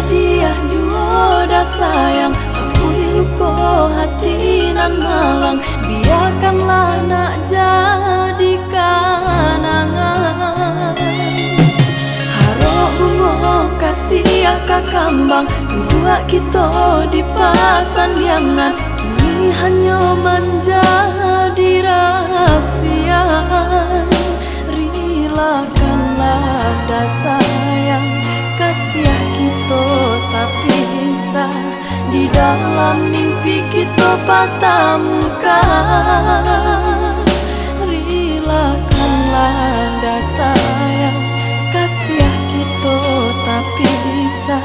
Dia juoda sayang, akui luko hati nan malang. Biarkanlah nak jadi kanangan. Harap bungo kasih kakambang, dua kita di pasandiangan. Kini hanya menjadi rahasia. Rilakanlah dasar sayang, kasih kita tak bisa. Di dalam mimpi kita patah muka. Rilakanlah dasar sayang, kasih kita tak bisa.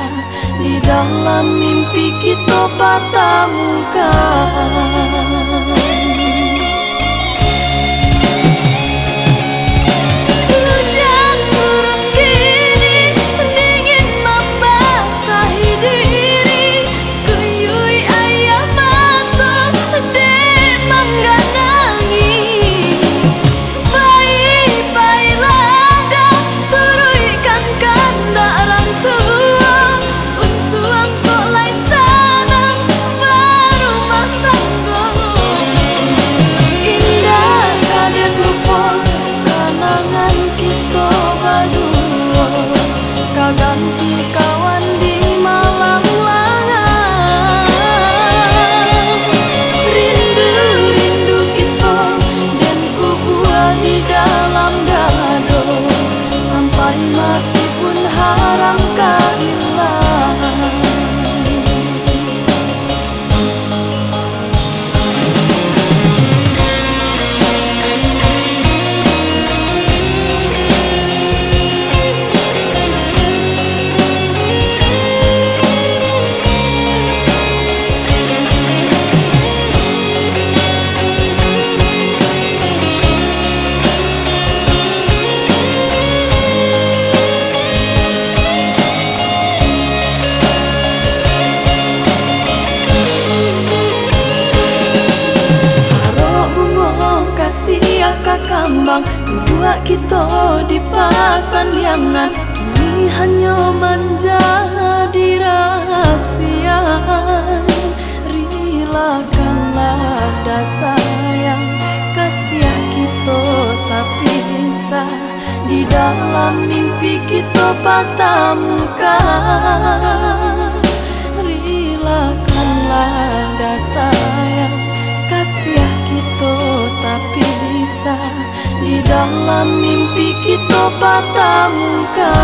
Di dalam mimpi kita patah muka. Ganti kawan di malam langang. Rindu-rindu kita dan ku buat di dalam dado. Sampai mati pun harangkan hilang. Kakambang, dua kita di pasandiangan. Kini hanya menjadi rahasia. Rilakanlah dasar sayang, kasih kita tak bisa. Di dalam mimpi kita patah muka. Rilakanlah dasar sayang, kasih kita tak bisa. Di dalam mimpi kita patah muka.